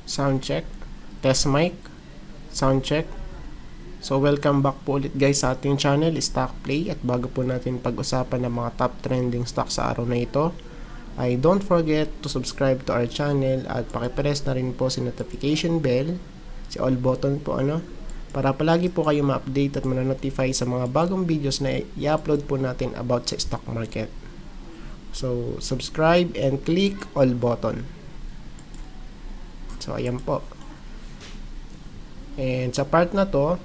Sound check. Test mic. Sound check. So welcome back po ulit guys sa ating channel, Stock Play. At bago po natin pag-usapan ng mga top trending stock sa araw na ito, ay don't forget to subscribe to our channel at pakipress na rin po si notification bell, si all button po para palagi po kayo ma-update at ma-notify sa mga bagong videos na i-upload po natin about sa stock market. So subscribe and click all button. So ayan po. And sa part na to,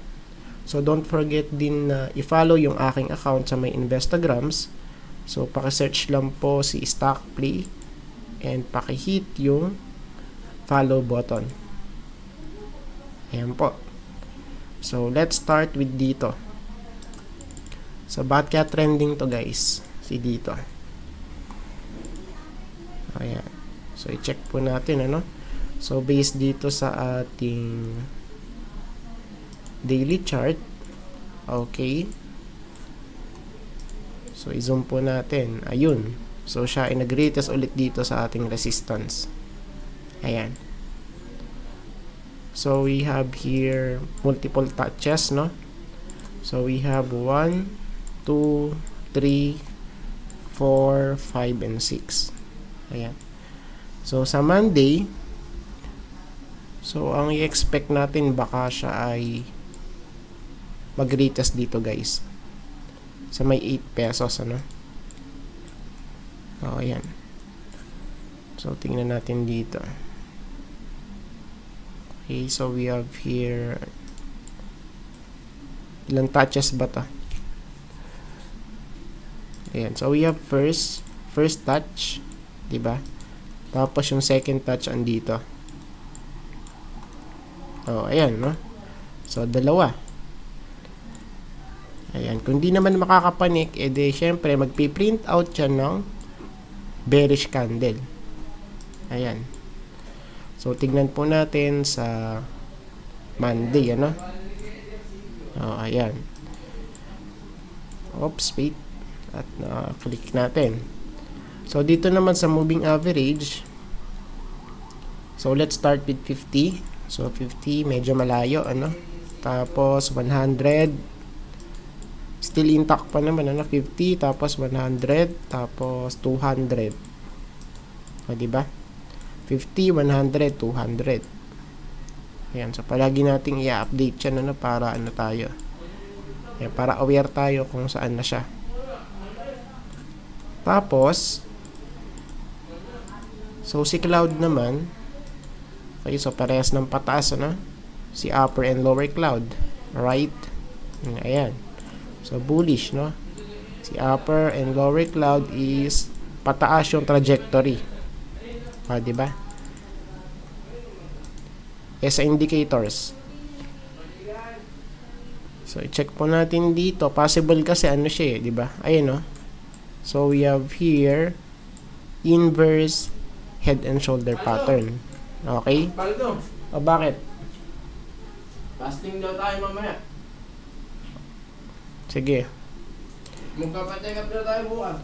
so don't forget din na i-follow yung aking account sa may Instagrams. So paki-search lang po si Stock Play and paki-hit yung follow button. Ayan po. So let's start with dito. So bakit kaya trending to guys? Si dito. Ayan. So i-check po natin So based dito sa ating daily chart. Okay. So i-zoom po natin. Ayun. So siya ay nag-retest ulit dito sa ating resistance. Ayan. So we have here multiple touches, So we have 1, 2, 3, 4, 5, and 6. Ayan. So sa Monday, so ang i-expect natin baka siya ay mag-retest dito guys. Sa may 8 pesos, Oh, ayan. So tingnan natin dito. Okay, so we have here ilang touches ba to? Ayan, so we have first touch, diba? Tapos yung second touch andito. Oh, ayan, So dalawa. Ayan, kung di naman makakapanik, edi syempre magpi-print out siya ng bearish candle. Ayan. So tignan po natin sa Monday, Oh, ayan. Oops, wait. At click natin. So dito naman sa moving average. So let's start with 50. So 50 medyo malayo, Tapos 100. Still intact pa naman, 50, tapos 100, tapos 200. O, diba? 50, 100, 200. Ayan, so palagi nating i-update siya para tayo. Ayan, para aware tayo kung saan na siya. Tapos, so si cloud naman, okay, so parehas ng pataas, si upper and lower cloud, right? Ayan. So bullish, Si upper and lower cloud is pataas yung trajectory. Diba? Sa indicators. So i-check po natin dito. Possible kasi siya, diba? Ayun, So we have here inverse head and shoulder pattern. Okay? O bakit? Fasting daw tayo mamaya. Sige. Magpapacheck up daw tayo bukas.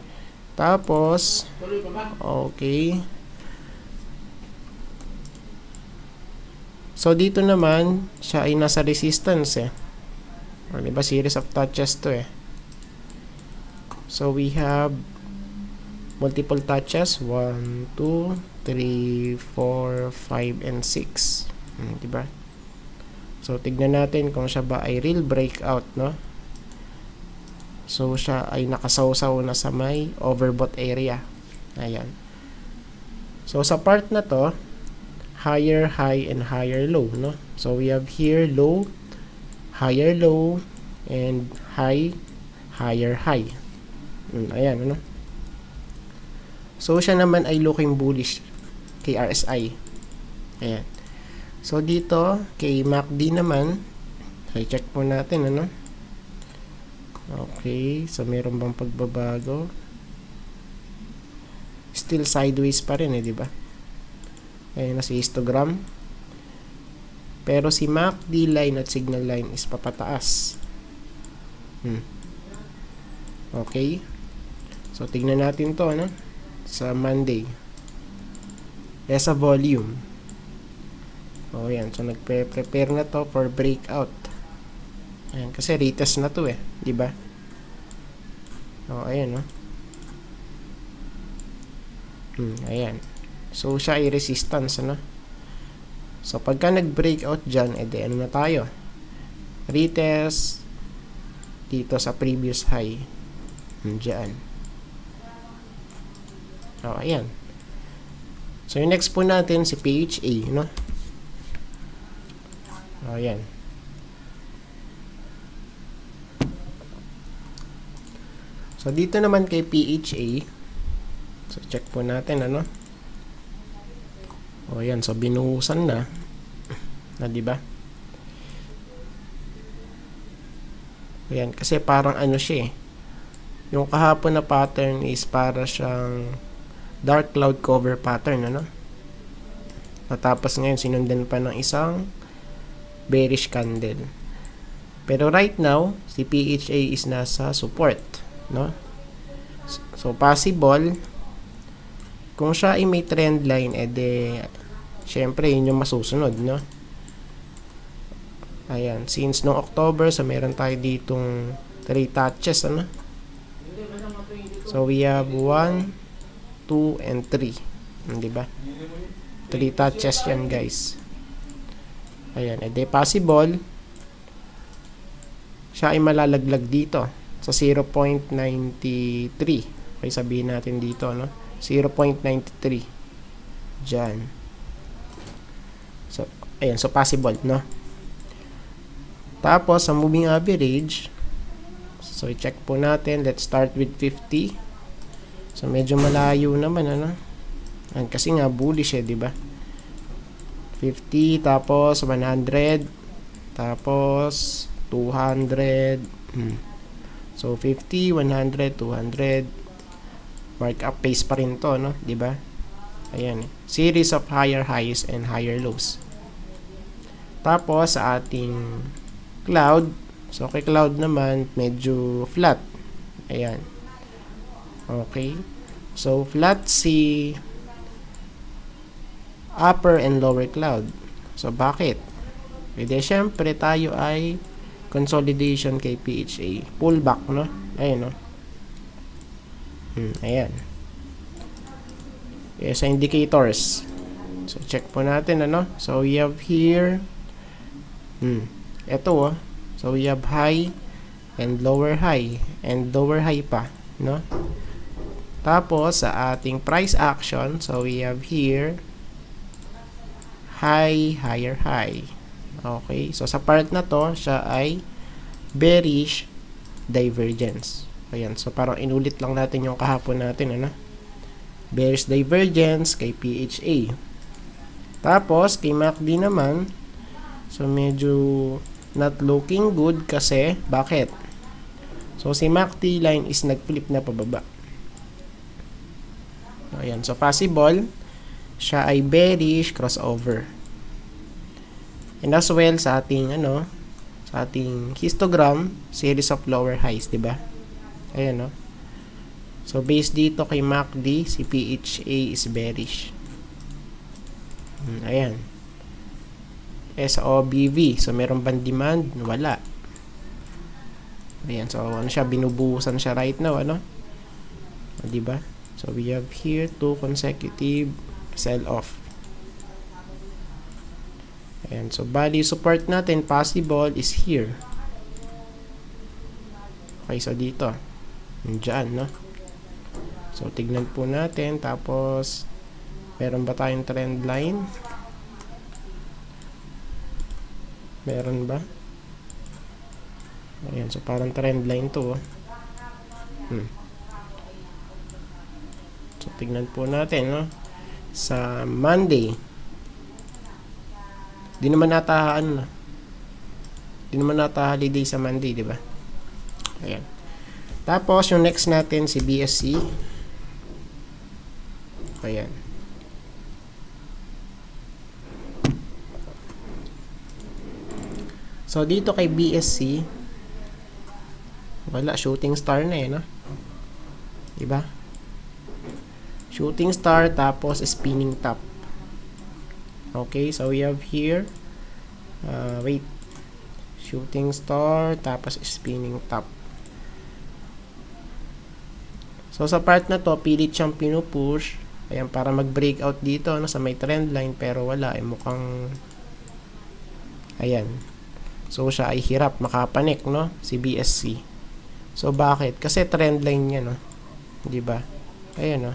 Tapos, Tuloy pa ba? okay. So dito naman, siya ay nasa resistance O, diba? Series of touches to So we have multiple touches. 1, 2, 3, 4, 5, and 6. Diba? So tignan natin kung siya ba ay real breakout, So siya ay nakasawsaw na sa may overbought area. Ayan. So sa part na to, higher high and higher low, So we have here low, higher low, and high, higher high. Ayan, So siya naman ay looking bullish kay RSI. Ayan. So dito kay MACD naman, i-check po natin, Okay, so meron bang pagbabago? Still sideways pa rin, diba? Ayan na si histogram. Pero si MACD line at signal line is papataas. Okay. So tignan natin to, sa Monday. Sa volume. O yan, so nagpe-prepare na to for breakout. Ayan, kasi retest na to di ba? O ayan ayan. So siya ay resistance So pagka nag-breakout dyan, edi ano na tayo? Retest dito sa previous high. Dyan. O ayan. So yung next po natin si PHA, O ayan. So dito naman kay PHA, so check po natin O yan, so binuhusan na, di ba? Ayan, kasi parang siya yung kahapon na pattern is para siyang dark cloud cover pattern, Natapos ngayon sinundan pa ng isang bearish candle. Pero right now, si PHA is nasa support, So possible kung siya ay may trend line, syempre yun yung masusunod, Ayan, since no October, so meron tayo ditong 3 touches, So we have 1, 2, and 3. Di ba? 3 touches yan, guys. Ayan, possible siya ay malalaglag dito sa 0.93. Okay, sabihin natin dito, 0.93. Diyan. So, ayan, so possible, Tapos, sa moving average, so i-check po natin. Let's start with 50. So, medyo malayo naman, Ayan, kasi nga bullish di ba? 50, tapos 100, tapos 200. So 50, 100, 200. Markup pace pa rin to, di ba? Ayan, series of higher highs and higher lows. Tapos sa ating cloud, so kay cloud naman medyo flat. Ayan. Okay. So flat si upper and lower cloud. So bakit? Pwede syempre tayo ay consolidation kay PHA. Pullback, Ayan, ayan. Sa indicators. So check po natin, So we have here ito, So we have high and lower high and lower high pa, Tapos sa ating price action, so we have here high, higher high. Okay, so sa part na to, siya ay bearish divergence. Ayan, so parang inulit lang natin yung kahapon natin, bearish divergence kay PHA. Tapos, kay MACD naman, so medyo not looking good kasi, bakit? So, si MACD line is nag-flip na pababa. Ayan, so possible, siya ay bearish crossover. And as well sa ating sa ating histogram, series of lower highs, 'di ba? Ayan, So based dito kay MACD, si PHA is bearish. Ayan. SOBV, so meron bang demand? Wala. Ayan, so siya, binubuhusan siya right now, 'di ba? So we have here 2 consecutive sell off. And so value support natin possible is here. Okay, so dito. Diyan, So tignan po natin, tapos meron ba tayong trend line? Meron ba? Ayan, so parang trend line to. So tignan po natin, sa Monday. Di naman nata holiday sa Monday, di ba? Ayan. Tapos yung next natin si BSC. Ayan. So dito kay BSC, wala, shooting star na di ba? Shooting star tapos spinning top. Okay, so we have here wait, shooting star, tapos spinning top. So sa part na to, pilit siyang pinupush. Ayan, para mag-breakout dito, no, sa may trend line, pero wala, mukhang ayan. So siya ay hirap makapanik, no, si BSC. So bakit? Kasi trend line niya, no, di ba? Ayan, no.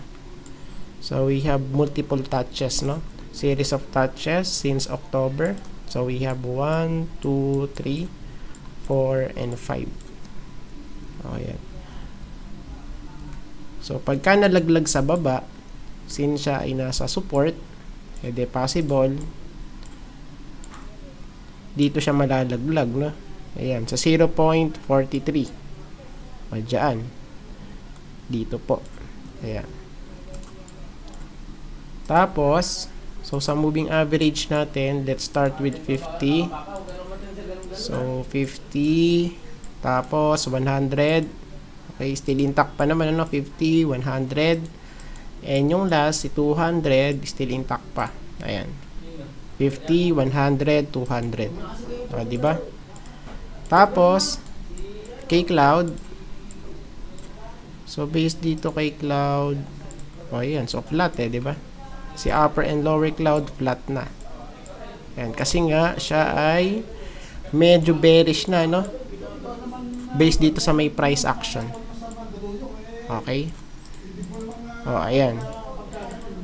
So we have multiple touches, no, series of touches since October. So we have 1, 2, 3, 4, and 5. Ayan. So pagka nalaglag sa baba, since siya ay nasa support, edi possible dito siya malalaglag, no? Ayan, sa 0.43. O dyan. Dito po. Ayan. Tapos, so sa moving average natin, let's start with 50. So 50, tapos 100. Okay, still intact pa naman, ano, 50, 100. And yung last, si 200, still intact pa. Ayan. 50, 100, 200. O, diba? Tapos, kay Cloud. So, based dito kay Cloud. O, ayan. So, flat diba? Si upper and lower Cloud, flat na. Ayan. Kasi nga, siya ay medyo bearish na, no? Based dito sa may price action. Okay? O, ayan.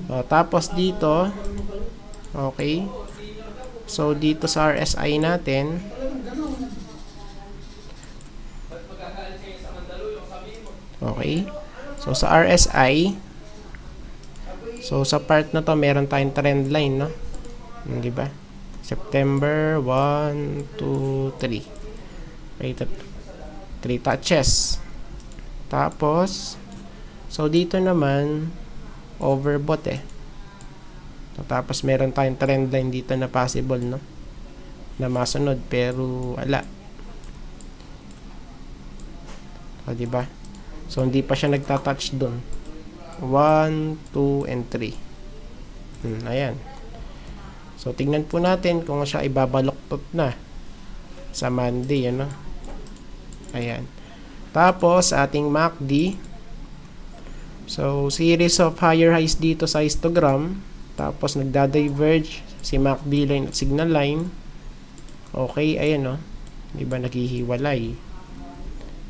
O, tapos dito, okay. So, dito sa RSI natin, okay. So, sa RSI, so, sa part na to, meron tayong trend line, no? Diba? September, 1, 2, 3. Okay, 3 touches. Tapos, so dito naman, overbought So, tapos meron tayong trend line dito na possible, no? Na masunod, pero wala. O, diba? So, hindi pa siya nagtatouch dun. 1, 2, and 3. Ayan. So, tingnan po natin kung siya ibabaloktot na sa Monday, ano? Ayan. Tapos, ating MACD. So, series of higher highs dito sa histogram. Tapos, nagda-diverge si MACD line at signal line. Okay, ayan, no? Diba, naghihiwalay.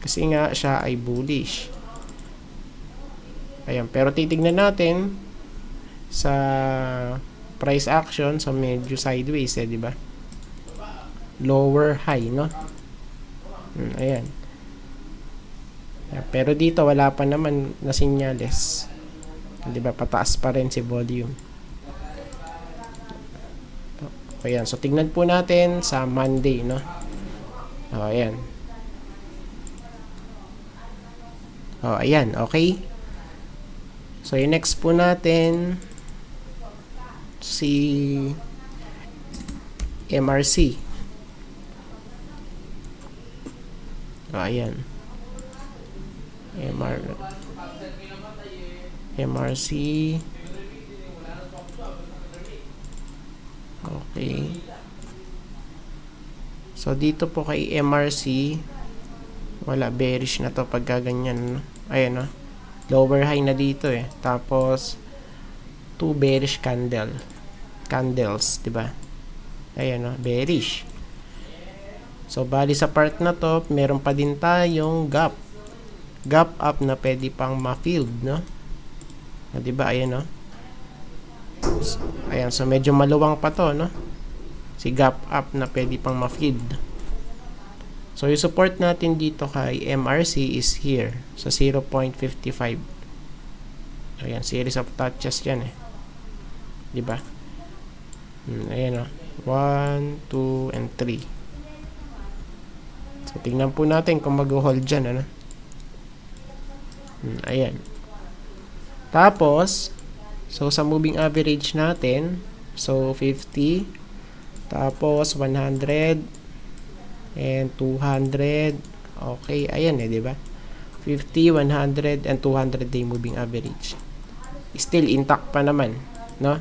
Kasi nga, siya ay bullish. Ayan, pero titignan natin sa price action, so medyo sideways, diba? Lower high, no? Ayan. Pero dito wala pa naman na senyales. 'Di ba? Pataas pa rin si volume. Ayan, so tingnan po natin sa Monday, no? Ayan. Ayan, okay. So yung next po natin si MRC. Ayan. MRC. Okay. So dito po kay MRC, wala, bearish na to pag gaganyan, no? Ayan, no? Lower high na dito Tapos 2 bearish candles, 'di ba? Ayan, no? Bearish. So bali sa part na to, meron pa din tayong gap up na pwede pang ma-filled, no? 'Di ba? Ayan, no? So, ayan, so medyo maluwang pa to, no? Si gap up na pwede pang ma-filled. So yung support natin dito kay MRC is here sa 0.55. Ayan, series of touches yan 'di ba? Ayan, no? 1, 2, and 3. So tingnan po natin kung mag-hold dyan, ano? Ayan. Tapos, so sa moving average natin, so 50, tapos 100, and 200. Okay, ayan 'di ba? 50, 100, and 200 day moving average. Still intact pa naman, no?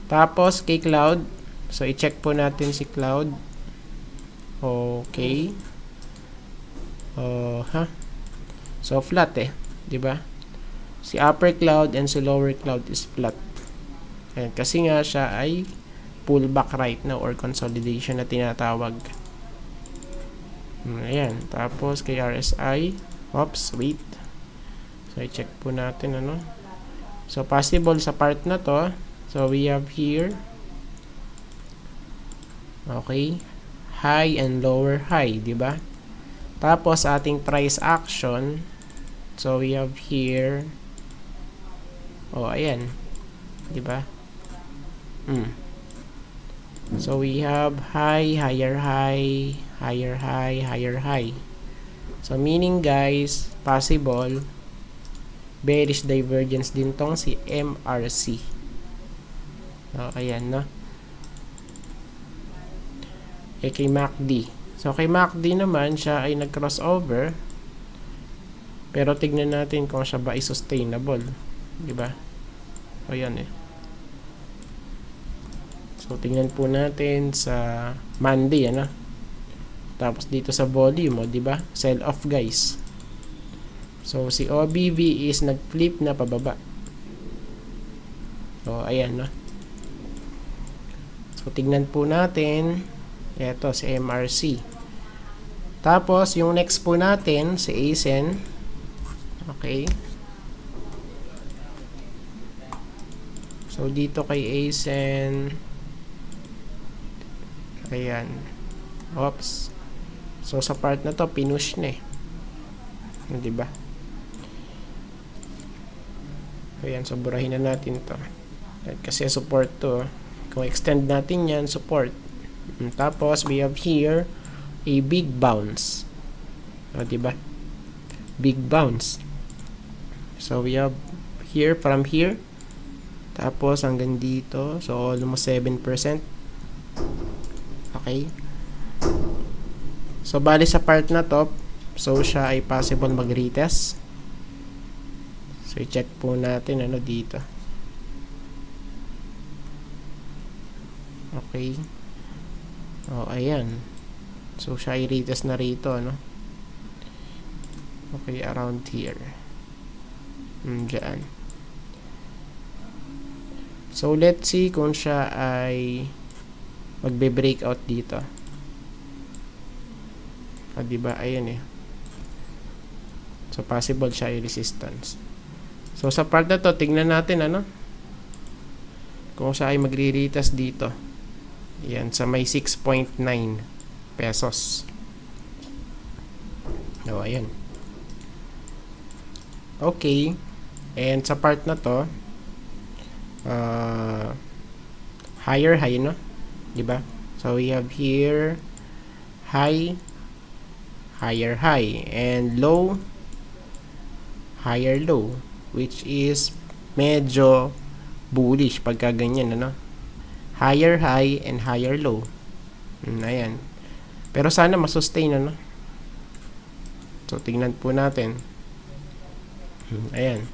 Tapos, kay Cloud. So, i-check po natin si Cloud. Okay. So, flat eh. Diba? Si upper cloud and si lower cloud is flat. Ayan, kasi nga siya ay pullback right now or consolidation na tinatawag. Ayan. Tapos, kay RSI. Oops, wait. So, i-check po natin, ano. So, possible sa part na to. So, we have here. Okay. High and lower high, diba? Tapos, ating price action. So, we have here. Ayan. Diba? So, we have high, higher high, higher high, higher high. So, meaning guys, possible, bearish divergence din tong si MRC. Ayan, no? Kay MACD. So, kay MACD naman, siya ay nag-crossover. Pero, tignan natin kung siya ba ay sustainable. Diba? So, yan eh. So, tingnan po natin sa Monday, ano? Tapos, dito sa volume, diba? Sell off, guys. So, si OBV is nag-flip na pababa. So, ayan, no? So, tignan po natin. Ito, si MRC. Tapos, yung next po natin, si ASEN. Okay. So, dito kay ASEN. Ayan. Oops. So, sa part na to, pinush na eh. Diba? Ayan, so, burahin na natin to. Kasi support to. Kung extend natin yan, support. Tapos, we have here a big bounce. Diba? Big bounce. So, we have here, from here. Tapos, hanggang dito. So, almost 7%. Okay. So, bali sa part na to, so, siya ay possible mag-retest. So, i-check po natin, ano, dito. Okay. Ayan. So, siya ay retest na rito, ano. Okay, around here. Diyan. So, let's see kung siya ay magbe-breakout dito. Diba? Ayan eh. So, possible siya ay resistance. So, sa part na to, tignan natin, ano? Kung siya ay magre-retest dito. Yan, sa may 6.9 pesos. Ayan. Okay. And sa part na to, higher high, no? Diba? So, we have here high, higher high, and low, higher low, which is medyo bullish pagka ganyan, ano? Higher high and higher low. Ayan. Pero sana masustain, ano? So, tingnan po natin. Ayan.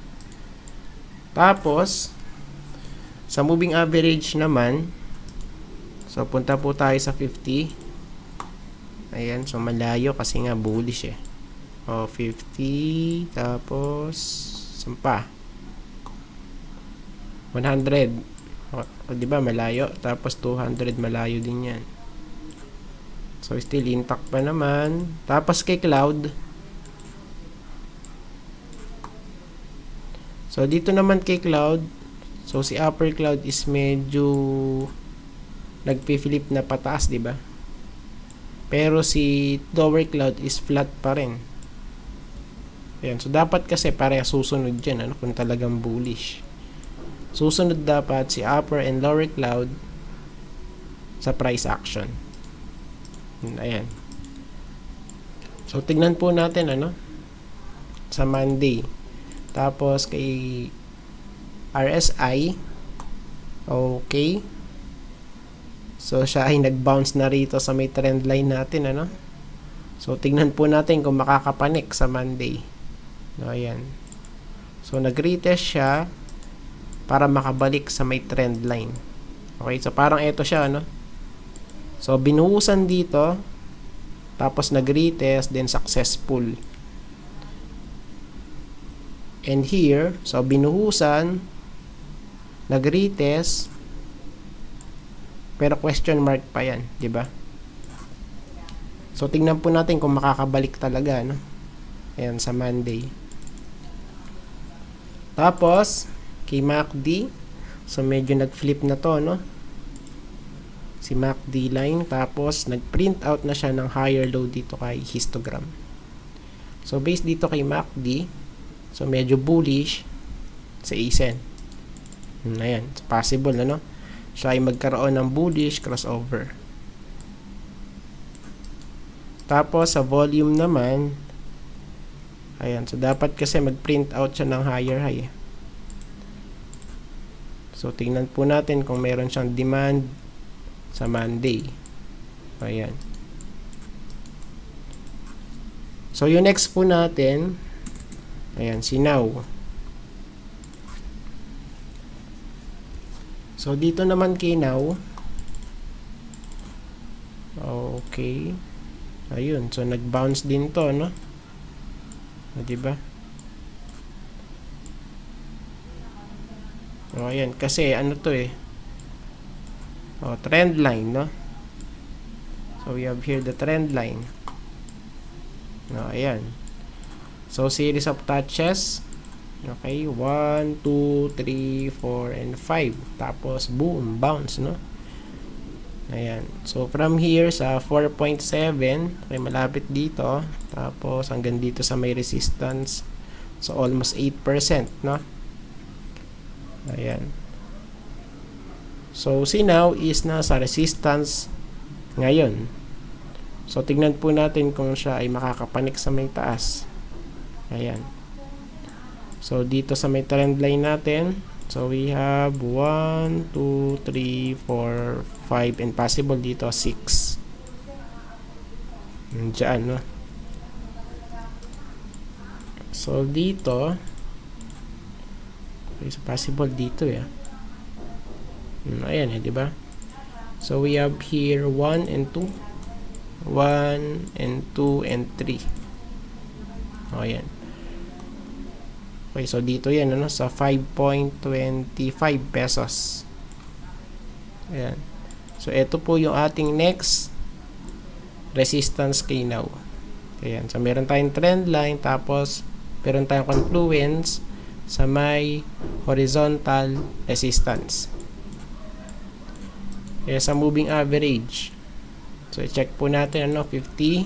Tapos, sa moving average naman, so, punta po tayo sa 50. Ayan. So, malayo kasi nga bullish eh. 50. Tapos, sampa. 100. Diba, malayo. Tapos, 200. Malayo din yan. So, still intact pa naman. Tapos, kay Cloud. So, dito naman kay Cloud. So, si upper cloud is medyo nagpi-flip na pataas, diba? Pero si lower cloud is flat pa rin. Ayan. So, dapat kasi pareha susunod dyan, ano, kung talagang bullish. Susunod dapat si upper and lower cloud sa price action. Ayan. So, tignan po natin, ano, sa Monday. Tapos, kay RSI. Okay. So, siya ay nag-bounce na rito sa may trend line natin, ano. So, tignan po natin kung makakapanik sa Monday. Ayan. So, nag-retest siya para makabalik sa may trend line. Okay, so parang ito siya, ano? So, binuhusan dito, tapos nag-retest, then successful. And here, so binuhusan, nag-retest, pero question mark pa yan, di ba? So, tingnan po natin kung makakabalik talaga, no? Ayan, sa Monday. Tapos, kay MACD, so medyo nag-flip na to, no? Si MACD line, tapos nag-print out na siya ng higher low dito kay histogram. So, based dito kay MACD, so medyo bullish sa ASEN. Ayan, possible, ano? Siya ay magkaroon ng bullish crossover. Tapos, sa volume naman, ayan, so dapat kasi mag-print out siya ng higher high. So, tingnan po natin kung meron siyang demand sa Monday. Ayan. So, yung next po natin, ayan, si Now. So, dito naman kay Now. Okay. Ayun. So, nag-bounce din to, no? O, diba? O, ayan. Kasi, ano to eh. O, trend line, no? So, we have here the trend line. O, ayan. So, series of touches. Okay, 1, 2, 3, 4, and 5. Tapos, boom, bounce, no? Ayan. So, from here sa 4.7, okay, malapit dito. Tapos, hanggang dito sa may resistance. So, almost 8%, no? Ayan. So, si Now is nasa resistance ngayon. So, tignan po natin kung siya ay makakapanik sa may taas. Ayan. So, dito sa may trend line natin, so we have 1, 2, 3, 4, 5, and possible dito 6. Diyan, no? So, dito, okay, so possible dito, yeah. Ayan, eh, diba? So, we have here 1 and 2. 1 and 2 and 3. O, ayan. Okay, so dito yan, ano, sa 5.25 pesos. Ayan. So, ito po yung ating next resistance kay Now. Ayan. So, meron tayong trend line, tapos meron tayong confluence sa may horizontal resistance. Kaya sa moving average, so i-check po natin, ano, 50.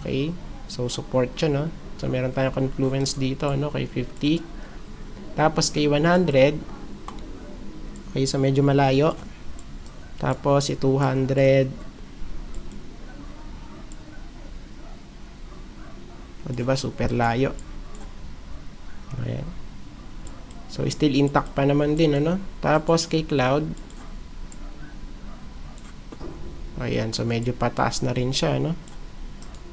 Okay, so support siya, no? So meron tayong confluence dito, ano, kay 50. Tapos kay 100, okay, so medyo malayo. Tapos si 200, o diba, super layo. Ayan. So still intact pa naman din, ano? Tapos kay Cloud, ayan, so medyo pataas na rin siya, no?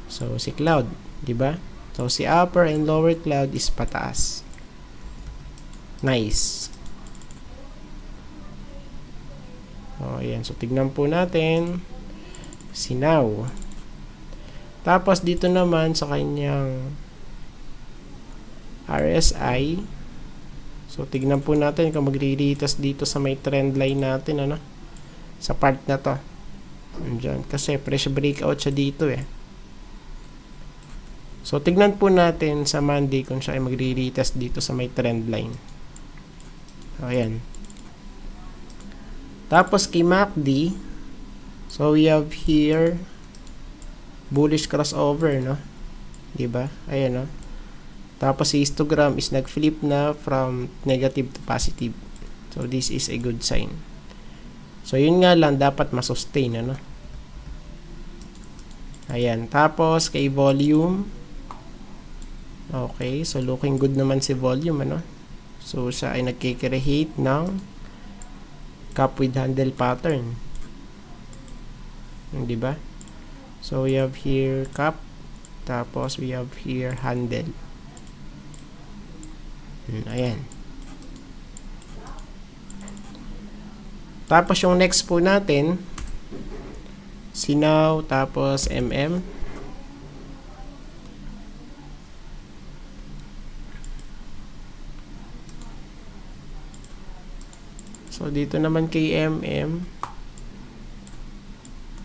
So, si Cloud, di ba? So, si upper and lower cloud is pataas. Nice. O, ayan. So, tignan po natin si Now. Tapos, dito naman sa kanyang RSI. So, tignan po natin kung magre-retest dito sa may trend line natin, ano? Sa part na to. Andyan. Kasi fresh breakout siya dito eh. So, tignan po natin sa Monday kung siya ay magre-retest dito sa may trend line. Ayan. Tapos kay MACD, so we have here bullish crossover, no? Diba? Ayan, no? Tapos si histogram is nag-flip na from negative to positive. So, this is a good sign. So, yun nga lang, dapat masustain, ano? Ayan. Tapos, kay volume. Okay. So, looking good naman si volume, ano? So, siya ay nagkikreate ng cup with handle pattern. Diba? So, we have here cup. Tapos, we have here handle. Ayan. Tapos yung next po natin, Sinaw, tapos MM. So, dito naman kay MM.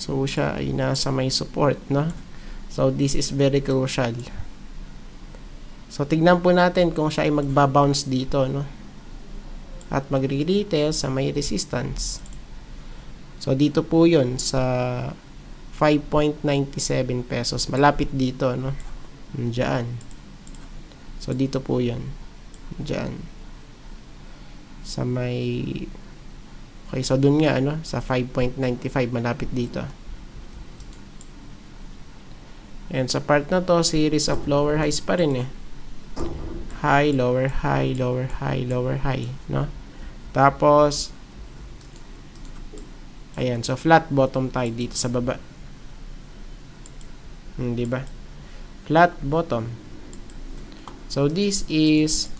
So, siya ay nasa may support, no? So, this is very crucial. So, tignan po natin kung siya ay magbabounce dito, no? At magre-retail sa may resistance. So, dito po yun sa 5.97 pesos. Malapit dito, no? Diyan. So, dito po yun. Diyan. Sa may... Okay, so dun nga, ano? Sa 5.95, malapit dito. And sa part na to, series of lower highs pa rin, eh. High, lower, high, lower, high, lower, high, no? Tapos, ayan, so flat bottom tayo dito sa baba. Di ba? Flat bottom. So, this is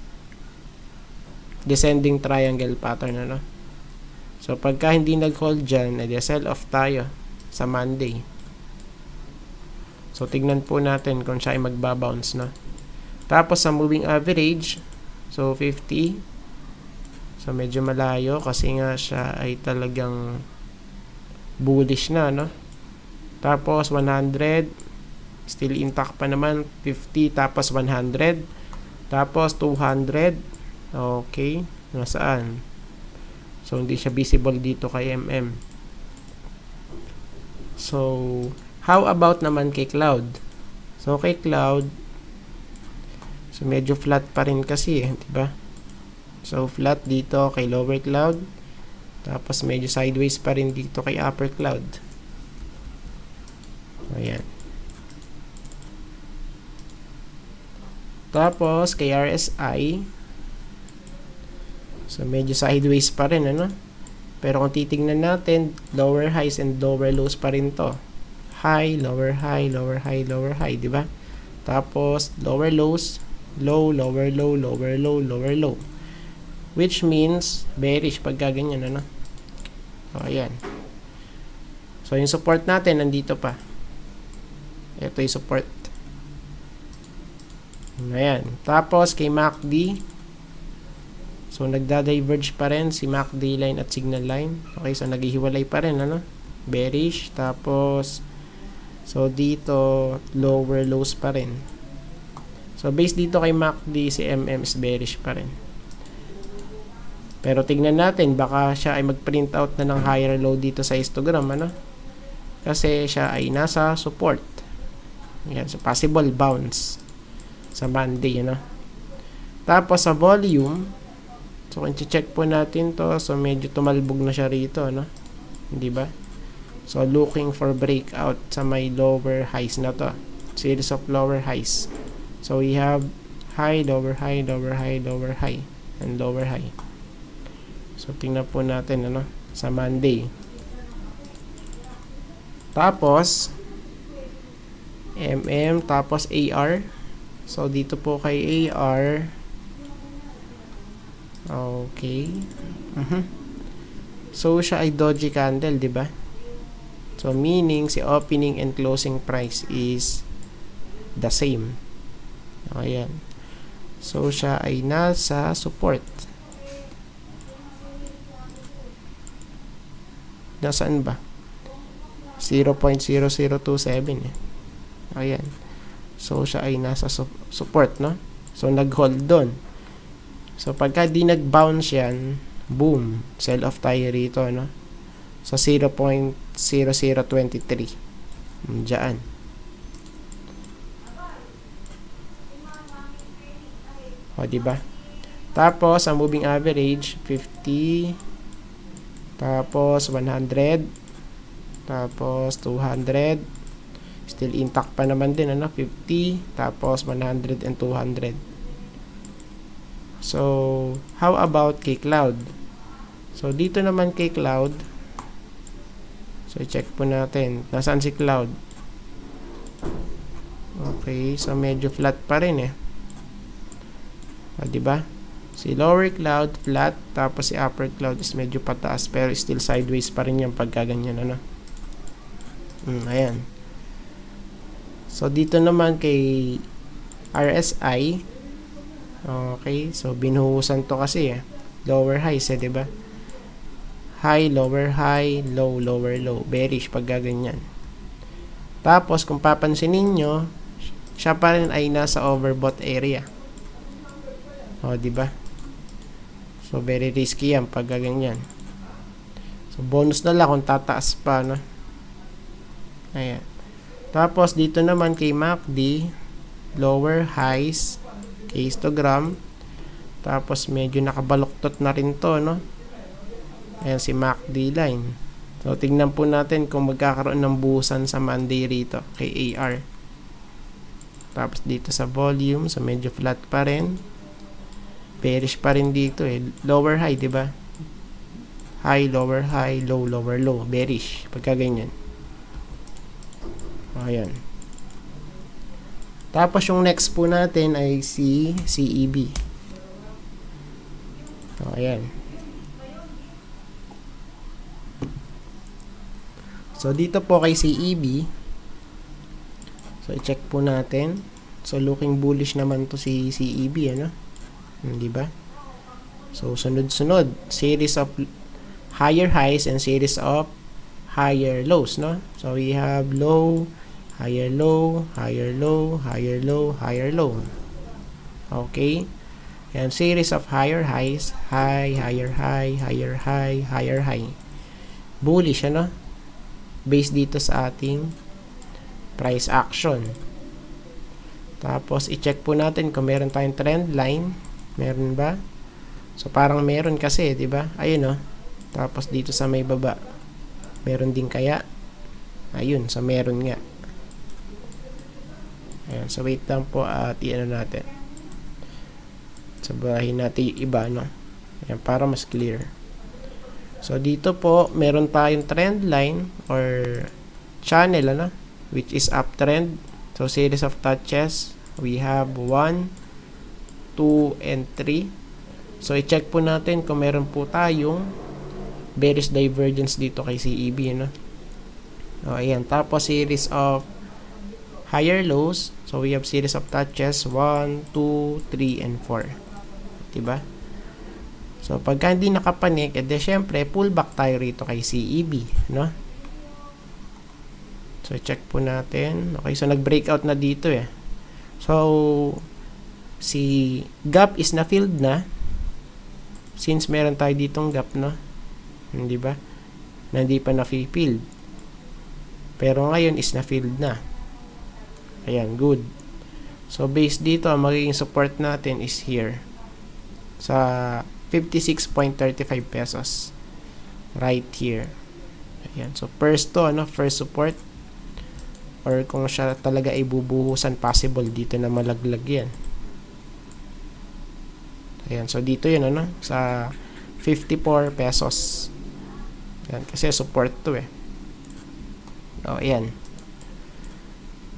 descending triangle pattern, ano? So, pagka hindi nag-hold dyan, edi sell off tayo sa Monday. So, tignan po natin kung siya ay magbabounce, no? Tapos, sa moving average, so, 50. So, medyo malayo kasi nga siya ay talagang bullish na, no? Tapos, 100. Still intact pa naman. 50, tapos 100. Tapos, 200. Okay. Nasaan? So, hindi siya visible dito kay MM. So, how about naman kay Cloud? So, kay Cloud, so, medyo flat pa rin kasi, eh, diba? So, flat dito kay lower cloud. Tapos, medyo sideways pa rin dito kay upper cloud. Ayan. Tapos, kay RSI, so, medyo sideways pa rin, ano? Pero kung titingnan natin, lower highs and lower lows pa rin to. High, lower high, lower high, lower high, di ba? Tapos, lower lows, low, lower low, lower low, lower low. Which means, bearish pagka ganyan, ano? So, ayan. So, yung support natin, nandito pa. Ito yung support. Ayan. Tapos, kay MACD, so, nagda-diverge pa rin si MACD line at signal line. Okay, so, naghihiwalay pa rin, ano? Bearish. Tapos, so, dito, lower lows pa rin. So, based dito kay MACD, si MM is bearish pa rin. Pero, tignan natin, baka siya ay mag-print out na ng higher low dito sa histogram, ano? Kasi, siya ay nasa support. Ayan, so, possible bounce sa Monday, ano? Tapos, sa volume, so, kung check po natin to, so, medyo tumalbog na siya rito, ano? Hindi ba? So, looking for breakout sa may lower highs na to. Series of lower highs. So, we have high, lower high, lower high, lower high, and lower high. So, tingnan po natin, ano? Sa Monday. Tapos, MM, tapos AR. So, dito po kay AR. Okay. So, siya ay doji candle, di ba? So, meaning, si opening and closing price is the same. Ayan. So, siya ay nasa support. Nasaan ba? 0.0027 eh. Ayan. So, siya ay nasa support, no? So, nag-hold doon. So, pagka di nag-bounce yan, boom, sell off tayo rito, no? So, 0.0023. Diyan. O, diba? Tapos, ang moving average, 50. Tapos, 100. Tapos, 200. Still intact pa naman din, ano? 50. Tapos, 100 and 200. So, how about kay Cloud? So, dito naman kay Cloud. So, check po natin. Nasaan si Cloud? Okay. So, medyo flat pa rin eh. O, diba? Si lower cloud, flat. Tapos si upper cloud is medyo pataas. Pero still sideways pa rin yung pagkaganyan, ano. Ayan. So, dito naman kay RSI. Okay. So, binuhusan to kasi lower highs diba? High, lower high, low, lower low. Bearish pagkaganyan. Tapos, kung papansinin nyo, siya pa rin ay nasa overbought area. Diba? So, very risky yan pag ganyan. So, bonus na lang kung tataas pa, no? Ayan. Tapos, dito naman kay MACD, lower highs, kay histogram. Tapos, medyo nakabaluktot na rin to, no? Ayan si MACD line. So, tignan po natin kung magkakaroon ng buhusan sa Monday rito, kay AR. Tapos, dito sa volume, so medyo flat pa rin. Bearish pa rin dito lower high, diba? High, lower high, low, lower low. Bearish. Pagka ganyan. Ayan. Tapos yung next po natin ay si CEB. Ayan. So dito po kay CEB. So i-check po natin. So looking bullish naman to si CEB, ano? Diba? So, sunod-sunod. Series of higher highs and series of higher lows, no? So, we have low, higher low, higher low, higher low, higher low. Okay? And series of higher highs, high, higher high, higher high, higher high. Bullish, ano? Based dito sa ating price action. Tapos, i-check po natin kung meron tayong trend line. Meron ba? So, parang meron kasi, diba? Ayun, Tapos, dito sa may baba. Meron din kaya? Ayun, so meron nga. Ayan, so wait lang po at i-ano natin. Sabahin natin yung iba, no? Ayan, para mas clear. So, dito po, meron tayong trend line or channel, ano? Which is uptrend. So, series of touches. We have 1, 2, and 3. So, i-check po natin kung meron po tayong bearish divergence dito kay CEB, no? O, ayan. Tapos, series of higher lows. So, we have series of touches 1, 2, 3, and 4. Diba? So, pagka hindi nakapanik, syempre, pullback tayo rito kay CEB, no? So, check po natin. Okay, so, nag-breakout na dito, So, si gap is na-filled na. Since meron tayo ditong gap, no? Hindi ba? Na hindi pa na-filled. Pero ngayon is na-filled na. Ayan, good. So, based dito, ang magiging support natin is here. Sa 56.35 pesos. Right here. Ayan. So, first to, first support. Or kung siya talaga ay bubuhusan, possible dito na malaglag yan. Ayan. So, dito yun, sa 54 pesos. Ayan. Kasi support to, O, ayan.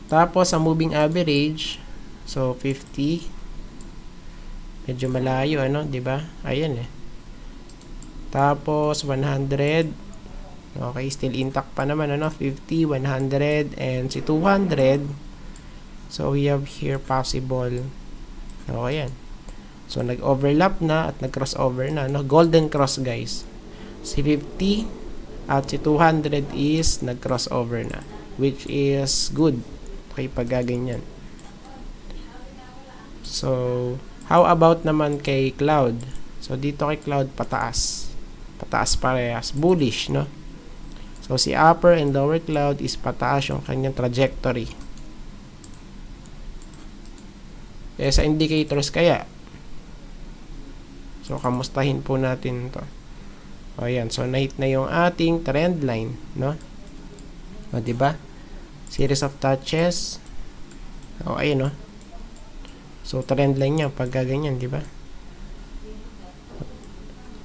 Tapos, ang moving average, so, 50. Medyo malayo, diba? Ayan, Tapos, 100. Okay, still intact pa naman, 50, 100, and si 200. So, we have here possible. O, ayan. So, nag-overlap na at nag-crossover na, Golden cross, guys. Si 50 at si 200 is nag-crossover na. Which is good. Okay, pag gaganyan. So, how about naman kay Cloud? So, dito kay Cloud, pataas. Pataas parehas. Bullish, So, si upper and lower cloud is pataas yung kanyang trajectory. Sa indicators kaya. So, kamustahin po natin to. O, yan. So, na-hit na yung ating trend line, O, diba? Series of touches. O, ayun, So, trend line niya, pagka ganyan, diba?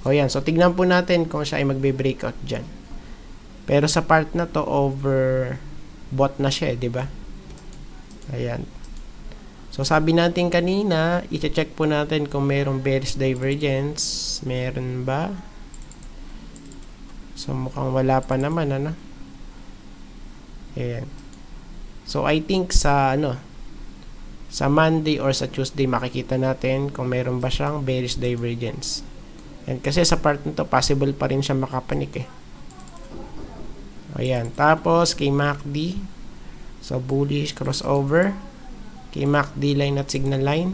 O, yan. So, tignan po natin kung siya ay magbe-breakout dyan. Pero sa part na to, overbought na siya, diba? Ayan. So, sabi natin kanina, i-check po natin kung mayroong bearish divergence. Meron ba? So, mukhang wala pa naman, ano? Ayan. So, I think sa, sa Monday or sa Tuesday, makikita natin kung meron ba siyang bearish divergence. And kasi sa part nito, possible pa rin siya makapanik eh. Ayan. Tapos, kay MACD, so, bullish crossover. Kay MACD line at signal line.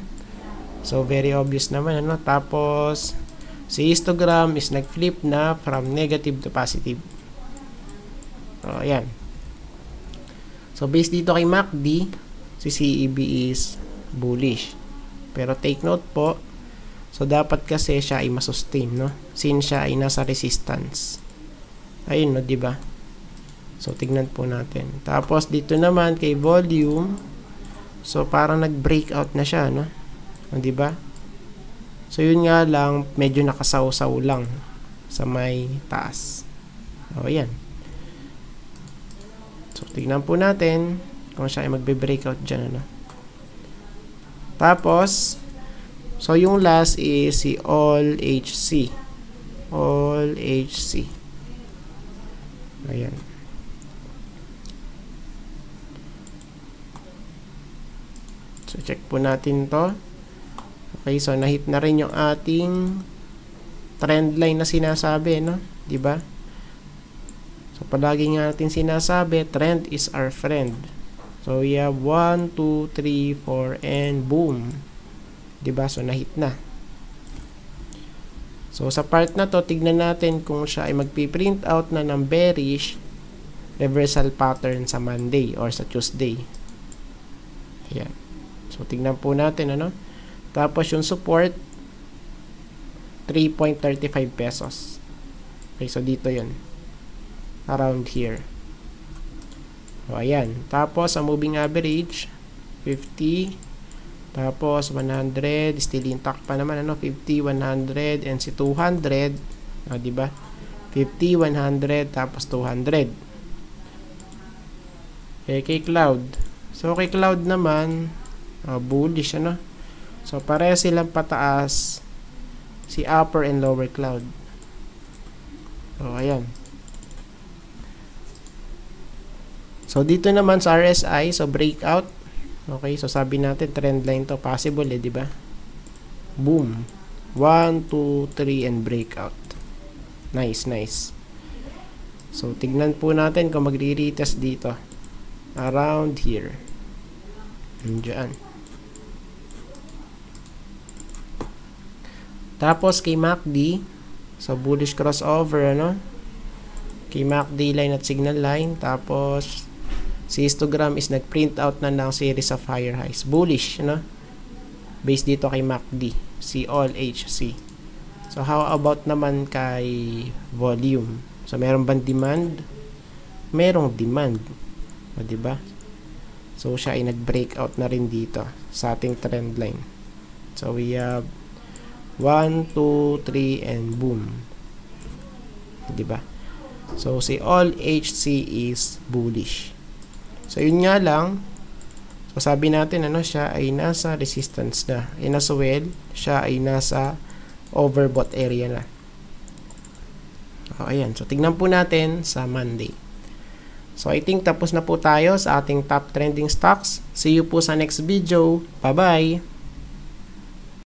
So, very obvious naman, ano? Tapos, si histogram is nag-flip na from negative to positive. So, ayan. So, based dito kay MACD, si CEB is bullish. Pero take note po, so dapat kasi siya ay masustain, no? Since siya ay nasa resistance. Ayun, no, diba? So, tignan po natin. Tapos, dito naman kay volume, so, parang nag-breakout na siya, no? Diba? So, yun nga lang, medyo nakasaw-saw lang sa may taas. O, ayan. So, tignan po natin kung siya ay magbe-breakout dyan, ano? Tapos, so, yung last is si All HC. All HC. Ayan. So, check po natin to. Okay, so nahit na rin yung ating trend line na sinasabi, no? Diba? So, palagi nga natin sinasabi, trend is our friend. So, we have 1, 2, 3, 4, and boom. Diba? So, nahit na. So, sa part na to, tignan natin kung siya ay magpiprint out na ng bearish reversal pattern sa Monday or sa Tuesday. Ayan. So, tignan po natin, ano? Tapos, yung support, 3.35 pesos. Okay, so dito yun. Around here. So, ayan. Tapos, ang moving average, 50. Tapos, 100. Still intact pa naman, ano? 50, 100, and si 200. Diba? 50, 100, tapos 200. Okay, kay Cloud. So, kay Cloud naman, bullish, ano? So, pareho silang pataas si upper and lower cloud. So, ayan. So, dito naman sa RSI, so breakout. Okay, so sabi natin trend line to, possible eh, di ba? Boom. 1, 2, 3 and breakout. Nice, nice. So, tignan po natin kung magre-retest dito. Around here. Diyan. Tapos kay MACD, so bullish crossover, ano? Kay MACD line at signal line. Tapos si histogram is nag-print out na ng series of higher highs. Bullish, ano? Based dito kay MACD, si All HC. So how about naman kay volume? So meron bang demand? Merong demand. O, diba? So siya ay nag-breakout na rin dito sa ating trend line. So we have 1, 2, 3, and boom. Diba? So, si All HC is bullish. So, yun nga lang. So, sabi natin, ano, siya ay nasa resistance na. And as well, siya ay nasa overbought area na. O, ayan. So, tignan po natin sa Monday. So, I think tapos na po tayo sa ating top trending stocks. See you po sa next video. Bye-bye!